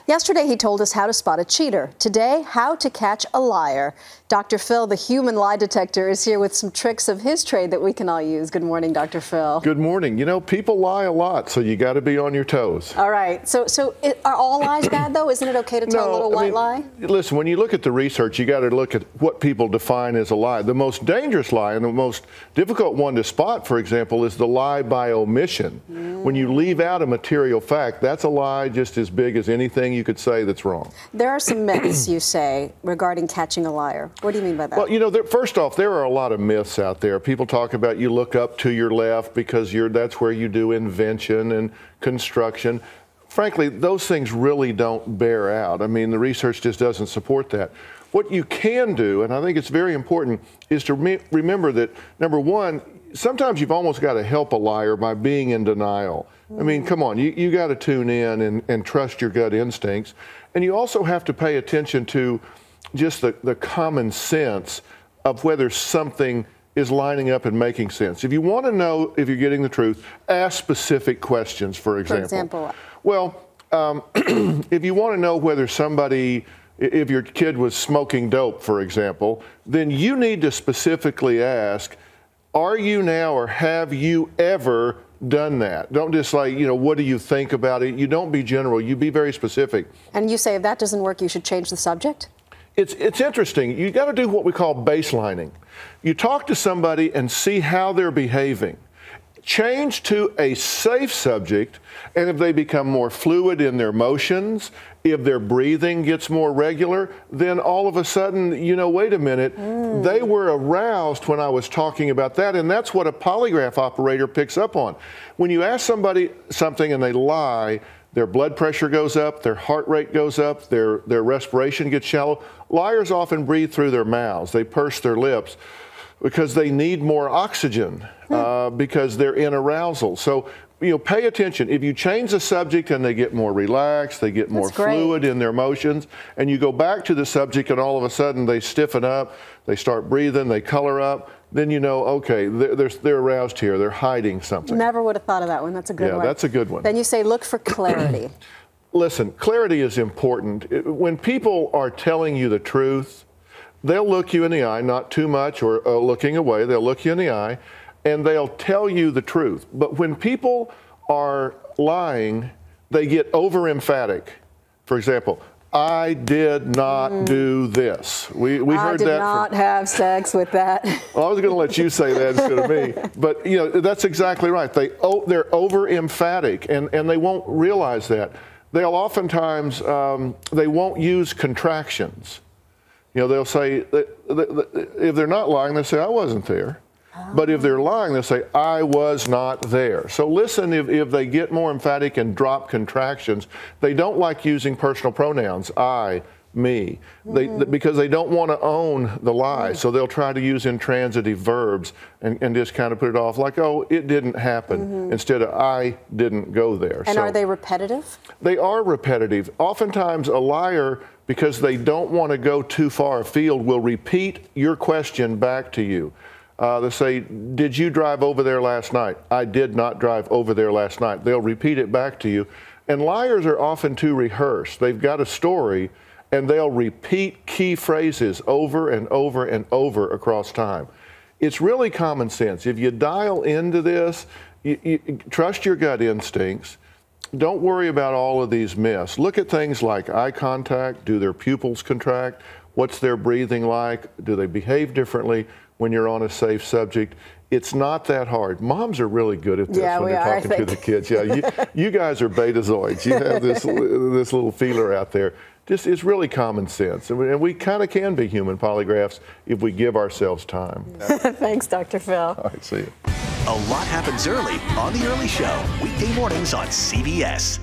Yesterday, he told us how to spot a cheater. Today, how to catch a liar. Dr. Phil, the human lie detector, is here with some tricks of his trade that we can all use. Good morning, Dr. Phil. Good morning. You know, people lie a lot, so you got to be on your toes. All right. So are all lies bad, though? Isn't it okay to tell a little white lie? Listen, when you look at the research, you got to look at what people define as a lie. The most dangerous lie and the most difficult one to spot, for example, is the lie by omission. When you leave out a material fact, that's a lie just as big as anything you could say that's wrong. There are some myths, you say, regarding catching a liar. What do you mean by that? Well, you know, first off, there are a lot of myths out there. People talk about you look up to your left because that's where you do invention and construction. Frankly, those things really don't bear out. I mean, the research just doesn't support that. What you can do, and I think it's very important, is to remember that, number one, sometimes you've almost got to help a liar by being in denial. I mean, come on, you got to tune in and trust your gut instincts. And you also have to pay attention to just the common sense of whether something is lining up and making sense. If you want to know if you're getting the truth, ask specific questions, for example. For example? Well, if you want to know whether if your kid was smoking dope, for example, then you need to specifically ask, are you now or have you ever done that? Don't just like, you know, what do you think about it? You don't be general, you be very specific. And you say if that doesn't work, you should change the subject? It's interesting. You got to do what we call baselining. You talk to somebody and see how they're behaving. Change to a safe subject, and if they become more fluid in their motions, if their breathing gets more regular, then all of a sudden, you know, wait a minute, they were aroused when I was talking about that, and that's what a polygraph operator picks up on. When you ask somebody something and they lie, their blood pressure goes up, their heart rate goes up, their respiration gets shallow. Liars often breathe through their mouths. They purse their lips because they need more oxygen because they're in arousal. So, you know, pay attention. If you change the subject and they get more relaxed, they get more fluid in their motions, and you go back to the subject and all of a sudden they stiffen up, they start breathing, they color up, then you know, okay, they're aroused here, they're hiding something. Never would have thought of that one. That's a good one. Yeah, that's a good one. Then you say look for clarity. Listen, clarity is important. When people are telling you the truth, they'll look you in the eye, not too much or looking away, they'll look you in the eye, and they'll tell you the truth. But when people are lying, they get over-emphatic. For example, I did not do this. We heard that. I did not have sex with that. Well, I was going to let you say that instead of me. But, you know, that's exactly right. They're over-emphatic, and they won't realize that. They'll oftentimes, they won't use contractions. You know, they'll say, if they're not lying, they'll say, I wasn't there. But if they're lying, they'll say, I was not there. So listen, if they get more emphatic and drop contractions, they don't like using personal pronouns, I, me, because they don't want to own the lie. So they'll try to use intransitive verbs and just kind of put it off like, oh, it didn't happen, instead of I didn't go there. And are they repetitive? They are repetitive. Oftentimes a liar, because they don't want to go too far afield, will repeat your question back to you. They'll say, did you drive over there last night? I did not drive over there last night. They'll repeat it back to you. And liars are often too rehearsed. They've got a story, and they'll repeat key phrases over and over and over across time. It's really common sense. If you dial into this, you trust your gut instincts. Don't worry about all of these myths. Look at things like eye contact. Do their pupils contract? What's their breathing like? Do they behave differently when you're on a safe subject? It's not that hard. Moms are really good at this when you're talking to the kids. Yeah, you guys are betazoids. You have this little feeler out there. It's really common sense. And we kind of can be human polygraphs if we give ourselves time. Thanks, Dr. Phil. All right, see you. A lot happens early on The Early Show, weekday mornings on CBS.